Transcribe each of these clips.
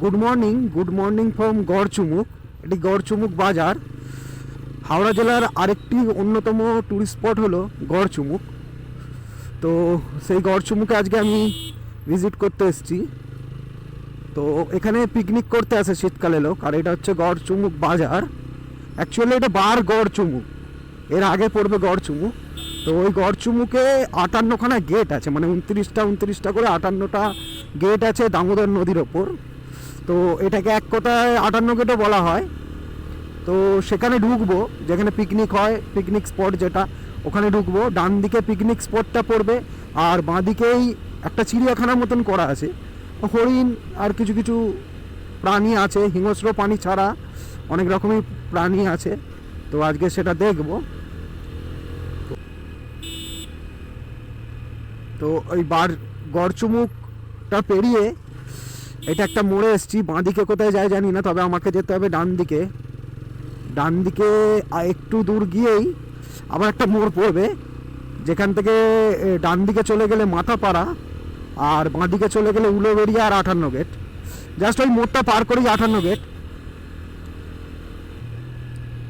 Good morning from Garchumuk. এটি গড়চুমুক বাজার। হাওড়া জেলার আরেকটি অন্যতম ট্যুরিস্ট স্পট হলো গড়চুমুক। তো সেই গড়চুমুকে আজকে আমি ভিজিট করতে এসেছি। তো এখানে পিকনিক করতে আসে শীতকালে লোক। আর এটা হচ্ছে গড়চুমুক বাজার। অ্যাকচুয়ালি এটা বার গড়চুমুক, এর আগে পড়বে গড়চুমুক। তো ওই গড়চুমুকে 58খানা গেট আছে, মানে 29টা করে 58টা গেট আছে দামোদর নদীর ওপর। তো এটাকে এক কথায় 58 গেটও বলা হয়। তো সেখানে ঢুকবো, যেখানে পিকনিক হয়, পিকনিক স্পট যেটা, ওখানে ঢুকবো। ডান দিকে পিকনিক স্পটটা পড়বে, আর বাঁ দিকেই একটা চিড়িয়াখানার মতন করা আছে। হরিণ আর কিছু কিছু প্রাণী আছে, হিংস্র প্রাণী ছাড়া অনেক রকমই প্রাণী আছে। তো আজকে সেটা দেখব। তো ওই গড়চুমুকটা পেরিয়ে এটা একটা মোড়ে এসেছি। বাঁ দিকে কোথায় যায় জানি না, তবে আমাকে যেতে হবে ডান দিকে। ডান দিকে একটু দূর গিয়েই আবার একটা মোড় পড়বে, যেখান থেকে ডান দিকে চলে গেলে মাথাপাড়া, আর বাঁ দিকে চলে গেলে উলোবেড়িয়া আর 58 গেট। জাস্ট ওই মোড়টা পার করেই 58 গেট।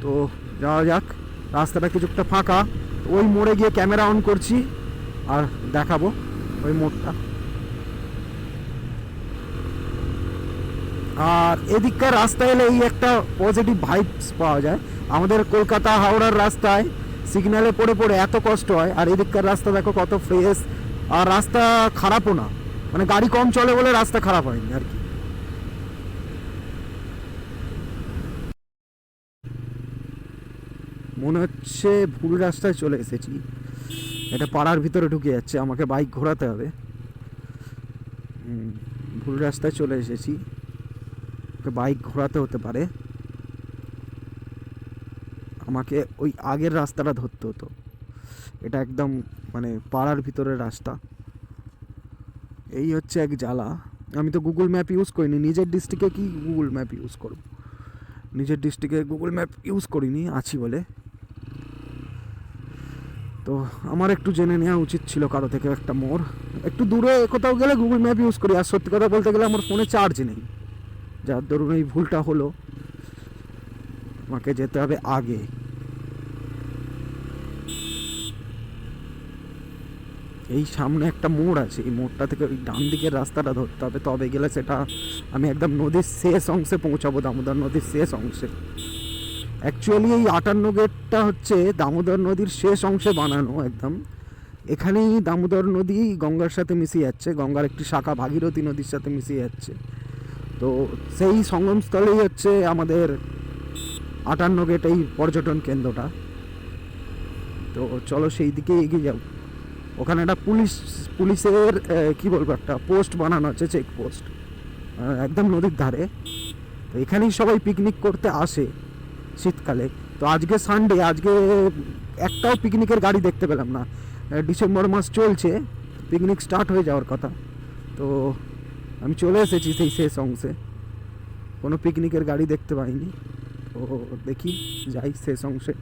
তো যাওয়া যাক। রাস্তাটা কিছুটা ফাঁকা। ওই মোড়ে গিয়ে ক্যামেরা অন করছি আর দেখাবো ওই মোড়টা। আর এদিককার রাস্তায় এলে এই একটা পজিটিভ ভাইবস পাওয়া যায়। আমাদের কলকাতা হাওড়ার রাস্তায় সিগন্যালে পড়ে পড়ে এত কষ্ট হয়, আর এদিককার রাস্তা দেখো কত ফ্রেশ। আর রাস্তা খারাপও না, মানে গাড়ি কম চলে বলে রাস্তা খারাপ হয়নি আর কি। মনে হচ্ছে ভুল রাস্তায় চলে এসেছি। এটা পাড়ার ভিতরে ঢুকে যাচ্ছে, আমাকে বাইক ঘোরাতে হবে। ভুল রাস্তায় চলে এসেছি, বাইক ঘোরাতে হতে পারে। আমাকে ওই আগের রাস্তাটা ধরতে হতো। এটা একদম মানে পাড়ার ভিতরের রাস্তা। এই হচ্ছে এক জ্বালা। আমি তো গুগল ম্যাপ ইউজ করিনি। নিজের ডিস্ট্রিক্টে কি গুগল ম্যাপ ইউজ করব? নিজের ডিস্ট্রিক্টে গুগল ম্যাপ ইউজ করিনি আছি বলে। তো আমার একটু জেনে নেওয়া উচিত ছিল কারো থেকে। একটা মোড় একটু দূরে কোথাও গেলে গুগল ম্যাপ ইউজ করি। আর সত্যি কথা বলতে গেলে আমার ফোনে চার্জ নেই, যার দরুন এই ভুলটা হলো। আমাকে যেতে হবে আগে। এই সামনে একটা মোড় আছে, এই মোড়টা থেকে ওই ডান দিকের রাস্তাটা ধরতে হবে, তবে গেলে সেটা আমি একদম নদীর শেষ অংশে পৌঁছাবো, দামোদর নদীর শেষ অংশে। অ্যাকচুয়ালি এই 58 গেটটা হচ্ছে দামোদর নদীর শেষ অংশে বানানো একদম। এখানেই দামোদর নদী গঙ্গার সাথে মিশে যাচ্ছে, গঙ্গার একটি শাখা ভাগীরথী নদীর সাথে মিশে যাচ্ছে। তো সেই সঙ্গমস্থলেই হচ্ছে আমাদের 58 গেট, এই পর্যটন কেন্দ্রটা। তো চলো সেই দিকে এগিয়ে যাও। ওখানে একটা পুলিশের কি বলবো, একটা পোস্ট বানানো আছে, চেক পোস্ট, একদম নদীর ধারে। তো এখানেই সবাই পিকনিক করতে আসে শীতকালে। তো আজকে সানডে, আজকে একটাও পিকনিকের গাড়ি দেখতে পেলাম না। ডিসেম্বর মাস চলছে, পিকনিক স্টার্ট হয়ে যাওয়ার কথা। তো আমি চলে এসেছি সেই শেষ অংশে, কোনো পিকনিকের গাড়ি দেখতে পাইনি। তো দেখি যাই শেষ অংশে।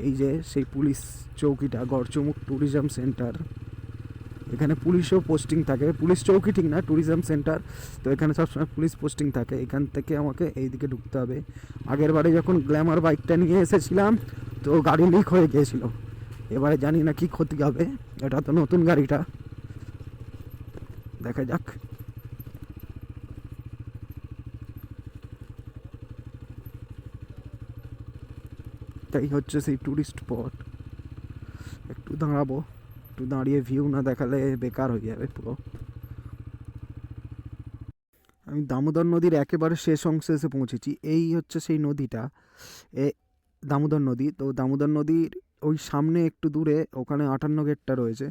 এই যে সেই পুলিশ চৌকিটা, গড়চুমুক ট্যুরিজম সেন্টার। এখানে পুলিশও পোস্টিং থাকে, পুলিশ চৌকি ঠিক না, ট্যুরিজম সেন্টার। তো এখানে সবসময় পুলিশ পোস্টিং থাকে। এখান থেকে আমাকে এই দিকে ঢুকতে হবে। আগের বারে যখন গ্ল্যামার বাইকটা নিয়ে এসেছিলাম, তো গাড়ি লিক হয়ে গিয়েছিল। এবারে জানি না কি ক্ষতি হবে, এটা তো নতুন গাড়িটা, দেখা যাক। তাই হচ্ছে সেই ট্যুরিস্ট স্পট। একটু দাঁড়াবো, একটু দাঁড়িয়ে ভিউ না দেখালে বেকার হয়ে যাবে পুরো। আমি দামোদর নদীর একেবারে শেষ অংশে এসে পৌঁছেছি। এই হচ্ছে সেই নদীটা, এ দামোদর নদী। তো দামোদর নদীর ওই সামনে একটু দূরে ওখানে 58 গেটটা রয়েছে।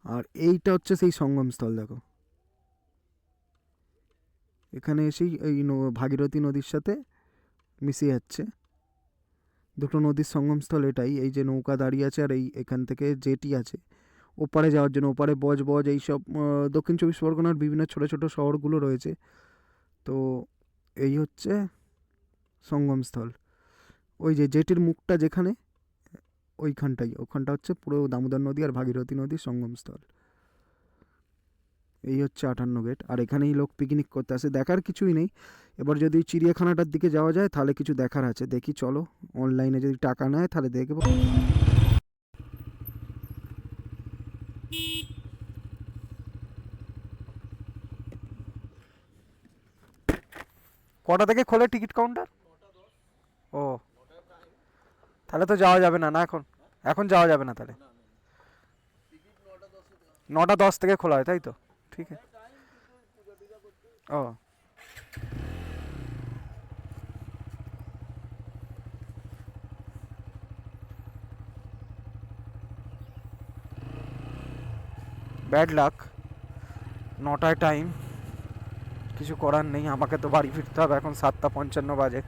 আর এইটা হচ্ছে সেই সঙ্গমস্থল। দেখো এখানে এসেই এই ভাগীরথী নদীর সাথে মিশে যাচ্ছে। দুটো নদীর সঙ্গমস্থল এটাই। এই যে নৌকা দাঁড়িয়ে আছে, আর এই এখান থেকে জেটি আছে ওপারে যাওয়ার জন্য। ওপারে বজ এইসব দক্ষিণ 24 পরগনার বিভিন্ন ছোটো ছোটো শহরগুলো রয়েছে। তো এই হচ্ছে সঙ্গমস্থল। ওই যে জেটির মুখটা যেখানে, ওখানটা হচ্ছে পুরো দামোদর নদী আর ভাগীরথী নদীর সঙ্গমস্থল। এই হচ্ছে 58 গেট, আর এখানেই লোক পিকনিক করতে আসে, দেখার কিছুই নেই। এবার যদি চিড়িয়াখানাটার দিকে যাওয়া যায় তাহলে কিছু দেখার আছে, দেখি চলো। অনলাইনে যদি টাকা নেয় তাহলে দেখবো। কটা থেকে খোলে টিকিট কাউন্টার? ও, তাহলে তো যাওয়া যাবে না, না এখন? এখন যাওয়া যাবে না তাহলে? 9টা 10 থেকে খোলা হয়, তাই তো? ঠিক আছে। ও, ব্যাড লাক, 9টায় টাইম, কিছু করার নেই, আমাকে তো বাড়ি ফিরতে হবে, এখন 7টা 55 বাজে।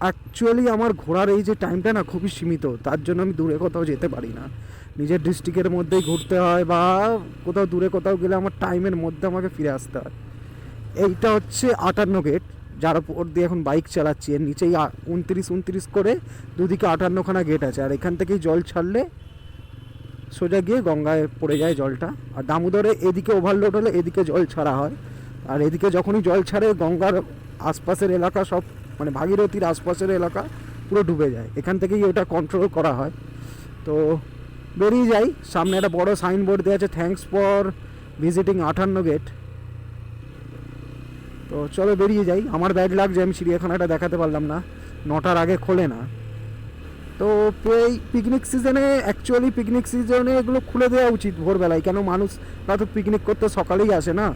অ্যাকচুয়ালি আমার ঘোরার এই যে টাইমটা না খুবই সীমিত, তার জন্য আমি দূরে কোথাও যেতে পারি না। নিজের ডিস্ট্রিক্টের মধ্যেই ঘুরতে হয়, বা কোথাও দূরে কোথাও গেলে আমার টাইমের মধ্যে আমাকে ফিরে আসতে হয়। এইটা হচ্ছে 58 গেট, যার উপর দিয়ে এখন বাইক চালাচ্ছি। এর নিচেই 29 করে দুদিকে 58খানা গেট আছে, আর এখান থেকেই জল ছাড়লে সোজা গিয়ে গঙ্গায় পড়ে যায় জলটা। আর দামোদরে এদিকে ওভারলোড হলে এদিকে জল ছাড়া হয়, আর এদিকে যখনই জল ছাড়ে গঙ্গার আশপাশের এলাকা সব, মানে ভাগীরথীর আশপাশের এলাকা পুরো ডুবে যায়। এখান থেকেই ওটা কন্ট্রোল করা হয়। তো বেরিয়ে যাই, সামনে একটা বড় সাইনবোর্ড দেওয়া আছে, থ্যাঙ্কস ফর ভিজিটিং 58 গেট। তো চলো বেরিয়ে যাই। আমার ব্যাড লাগ যে আমি চিড়িয়াখানাটা দেখাতে পারলাম না, 9টার আগে খোলে না। তো এই পিকনিক সিজনে, অ্যাকচুয়ালি পিকনিক সিজনে এগুলো খুলে দেওয়া উচিত ভোরবেলায়, কেন মানুষরা তো পিকনিক করতে সকালেই আসে না।